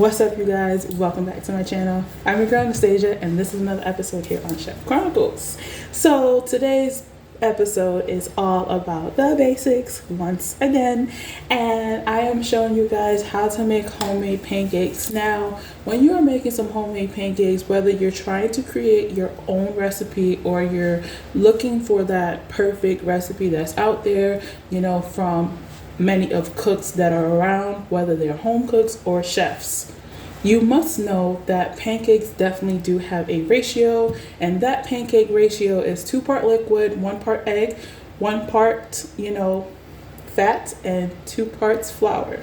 What's up, you guys? Welcome back to my channel. I'm your girl Anastasia, and this is another episode here on Chef Chronicles. So today's episode is all about the basics once again, and I am showing you guys how to make homemade pancakes. Now, when you are making some homemade pancakes, whether you're trying to create your own recipe or you're looking for that perfect recipe that's out there, you know, from many of cooks that are around, whether they're home cooks or chefs, you must know that pancakes definitely do have a ratio, and that pancake ratio is 2 part liquid, 1 part egg, 1 part, fat, and 2 parts flour.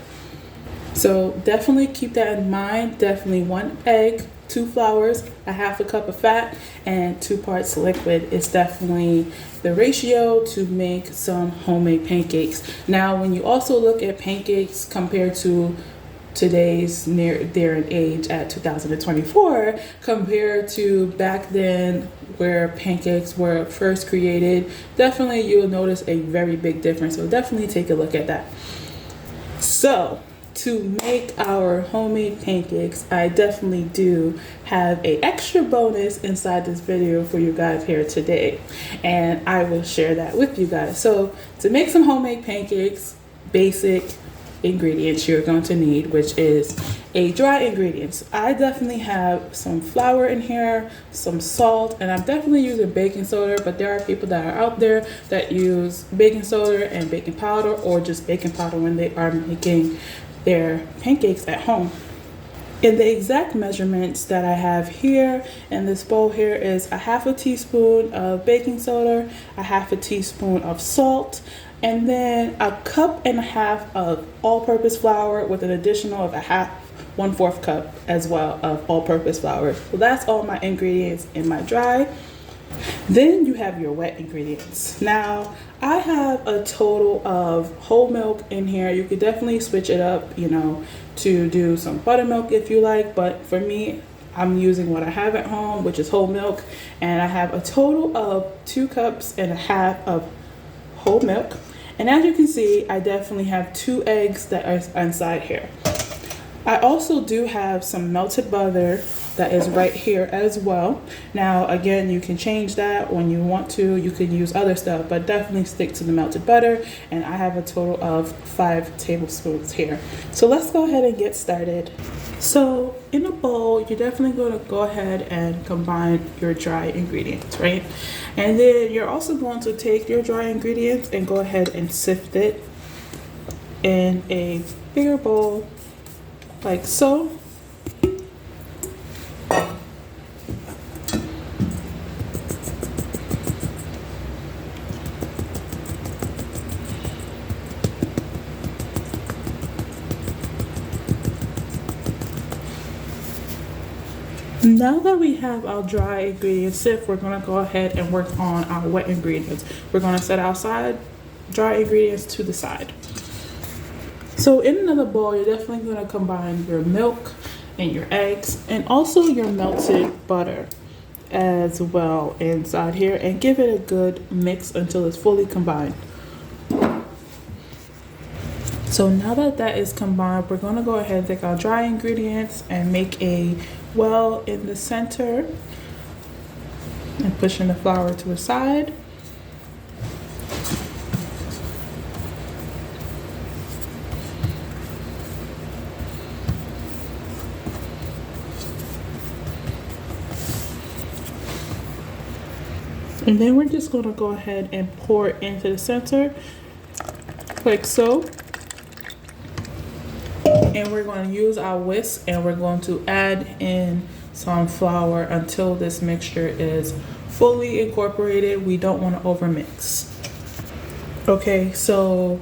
So definitely keep that in mind. Definitely 1 egg, 2 flours, a half a cup of fat, and 2 parts liquid is definitely the ratio to make some homemade pancakes. Now, when you also look at pancakes compared to today's near there in age at 2024 compared to back then where pancakes were first created, definitely you'll notice a very big difference. So definitely take a look at that. So to make our homemade pancakes, I definitely do have a extra bonus inside this video for you guys here today, and I will share that with you guys. So to make some homemade pancakes, basic ingredients you're going to need, which is a dry ingredients. I definitely have some flour in here, some salt, and I'm definitely using baking soda, but there are people that are out there that use baking soda and baking powder, or just baking powder when they are making their pancakes at home. In the exact measurements that I have here in this bowl here is a half a teaspoon of baking soda, a half a teaspoon of salt, and then a cup and a half of all-purpose flour with an additional of 1/4 cup as well of all-purpose flour. So that's all my ingredients in my dry. Then you have your wet ingredients. Now, I have a total of whole milk in here. You could definitely switch it up, to do some buttermilk if you like, but for me, I'm using what I have at home, which is whole milk, and I have a total of 2.5 cups of whole milk. And as you can see, I definitely have 2 eggs that are inside here. I also do have some melted butter that is right here as well. Now, again, you can change that when you want to. You can use other stuff, but definitely stick to the melted butter. And I have a total of 5 tablespoons here. So let's go ahead and get started. So in a bowl, you're definitely going to go ahead and combine your dry ingredients, right? And then you're also going to take your dry ingredients and go ahead and sift it in a bigger bowl like so. Now that we have our dry ingredients sift, we're going to go ahead and work on our wet ingredients. We're going to set our dry ingredients to the side. So in another bowl, you're definitely going to combine your milk and your eggs and also your melted butter as well inside here, and give it a good mix until it's fully combined. So now that that is combined, we're going to go ahead and take our dry ingredients and make a well in the center and pushing the flour to the side. And then we're just going to go ahead and pour it into the center like so. And we're going to use our whisk and we're going to add in some flour until this mixture is fully incorporated. We don't want to overmix. Okay, so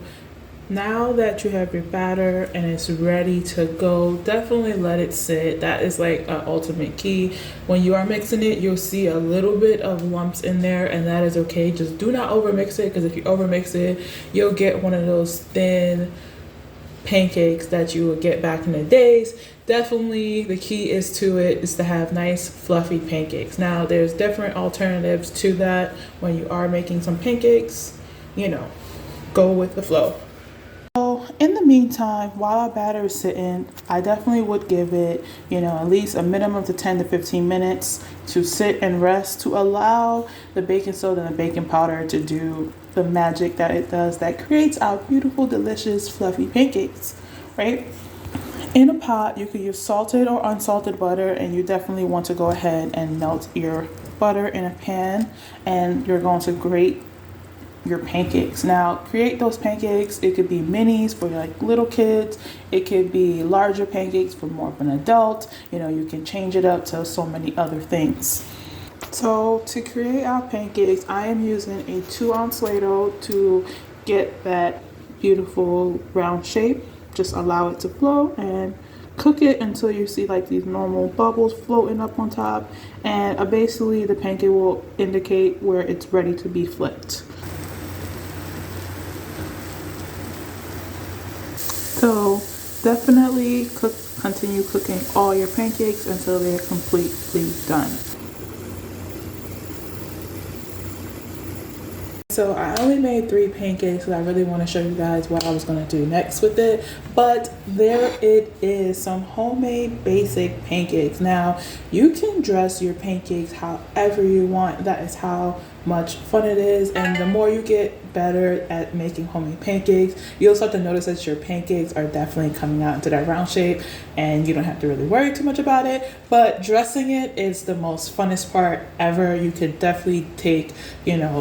now that you have your batter and it's ready to go, definitely let it sit. That is like an ultimate key. When you are mixing it, you'll see a little bit of lumps in there, and that is okay. Just do not overmix it, because if you overmix it, you'll get one of those thin pancakes that you would get back in the days. Definitely the key is to have nice fluffy pancakes. Now, there's different alternatives to that. When you are making some pancakes, go with the flow. in the meantime, while our batter is sitting, I definitely would give it, at least a minimum to 10 to 15 minutes to sit and rest to allow the baking soda and the baking powder to do the magic that it does that creates our beautiful, delicious, fluffy pancakes, right? In a pot, you could use salted or unsalted butter, and you definitely want to go ahead and melt your butter in a pan, and you're going to grate your pancakes. Now, create those pancakes. It could be minis for like little kids. It could be larger pancakes for more of an adult. You can change it up to so many other things. So to create our pancakes, I am using a 2-ounce ladle to get that beautiful round shape. Just allow it to flow and cook it until you see like these normal bubbles floating up on top, and basically the pancake will indicate where it's ready to be flipped. So definitely continue cooking all your pancakes until they're completely done. So I only made 3 pancakes because I really want to show you guys what I was going to do next with it. But there it is, some homemade basic pancakes. Now, you can dress your pancakes however you want. That is how much fun it is, and the more you get better at making homemade pancakes, you'll start to notice that your pancakes are definitely coming out into that round shape, and you don't have to really worry too much about it. But dressing it is the most funnest part ever. You could definitely take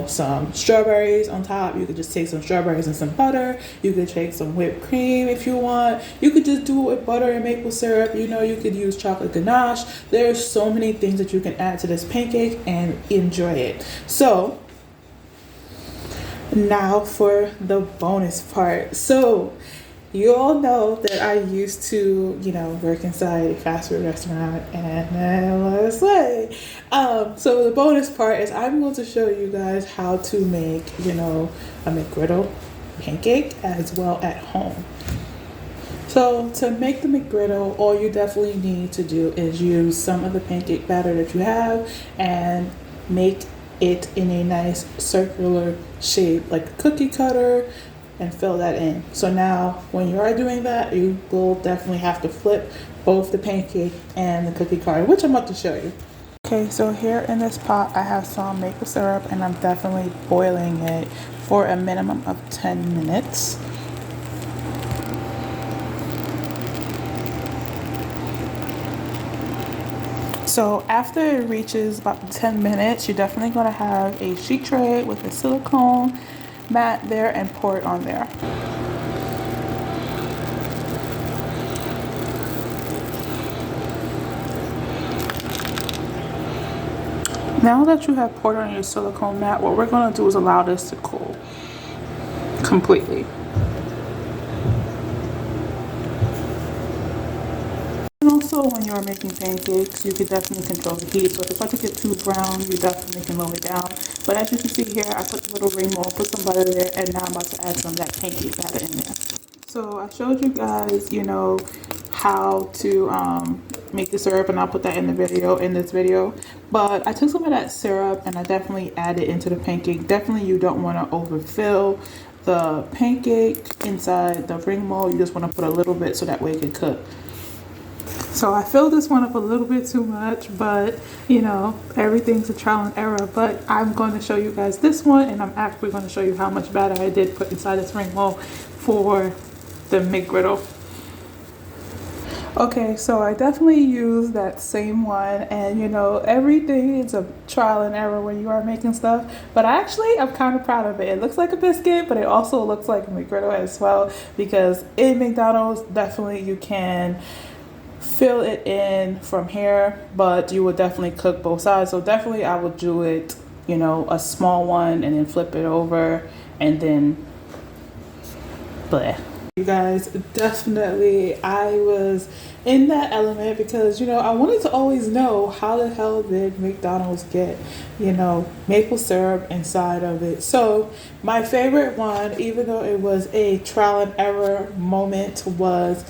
some strawberries on top. You could just take some strawberries and some butter. You could take some whipped cream if you want. You could just do it with butter and maple syrup. You could use chocolate ganache. There's so many things that you can add to this pancake and enjoy it. So now for the bonus part. So you all know that I used to, work inside a fast food restaurant, and let's say, so the bonus part is I'm going to show you guys how to make, a McGriddle pancake as well at home. So to make the McGriddle, all you definitely need to do is use some of the pancake batter that you have and make it in a nice circular shape like a cookie cutter and fill that in. So now when you are doing that, you will definitely have to flip both the pancake and the cookie cutter, which I'm about to show you. Okay, so here in this pot I have some maple syrup, and I'm definitely boiling it for a minimum of 10 minutes. So after it reaches about 10 minutes, you're definitely going to have a sheet tray with a silicone mat there and pour it on there. Now that you have poured on your silicone mat, what we're going to do is allow this to cool completely. Also, when you're making pancakes, you can definitely control the heat. So if it's about to get too brown, you definitely can lower it down. But as you can see here, I put a little ring mold, put some butter there, and now I'm about to add some of that pancake batter in there. So I showed you guys, how to make the syrup, and I'll put that in this video. But I took some of that syrup and I definitely added it into the pancake. Definitely you don't want to overfill the pancake inside the ring mold. You just want to put a little bit so that way it can cook. So I filled this one up a little bit too much, but everything's a trial and error. But I'm going to show you guys this one, and I'm actually going to show you how much batter I did put inside this ring mold for the McGriddle. Okay, so I definitely used that same one, and everything is a trial and error when you are making stuff, but I'm kind of proud of it. It looks like a biscuit, but it also looks like a McGriddle as well, because in McDonald's, definitely you can fill it in from here, but you would definitely cook both sides. So definitely I would do it, a small one and then flip it over and then bleh. You guys, definitely I was in that element because I wanted to always know how the hell did McDonald's get maple syrup inside of it. So my favorite one, even though it was a trial and error moment, was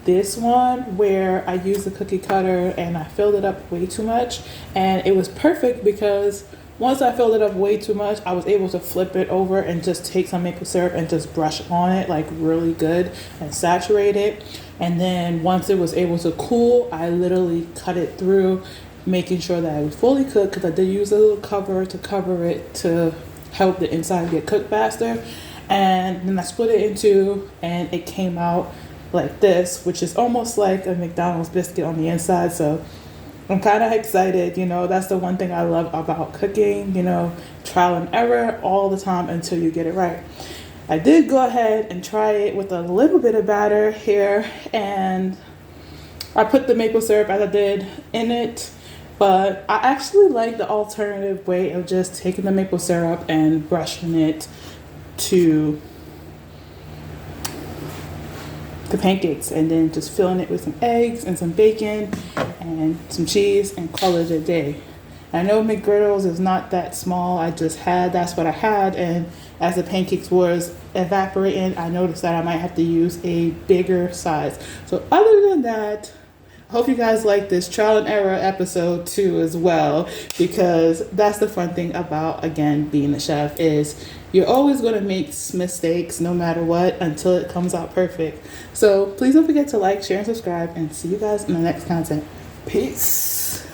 this one where I used the cookie cutter and I filled it up way too much, and it was perfect because Once I filled it up way too much, I was able to flip it over and just take some maple syrup and just brush on it like really good and saturate it. And then once it was able to cool, I literally cut it through, making sure that it was fully cooked, because I did use a little cover to cover it to help the inside get cooked faster. And then I split it in two, and it came out like this, which is almost like a McDonald's biscuit on the inside. So I'm kind of excited. You know, that's the one thing I love about cooking, you know, trial and error all the time until you get it right. I did go ahead and try it with a little bit of batter here, and I put the maple syrup as I did in it, but I actually like the alternative way of just taking the maple syrup and brushing it to the pancakes, and then just filling it with some eggs and some bacon and some cheese and call it a day. I know McGriddles is not that small. That's what I had, and as the pancakes was evaporating, I noticed that I might have to use a bigger size. So other than that, I hope you guys like this trial and error episode too as well, because that's the fun thing about, again, being a chef, is you're always going to make mistakes no matter what until it comes out perfect. So please don't forget to like, share, and subscribe, and see you guys in the next content. Peace.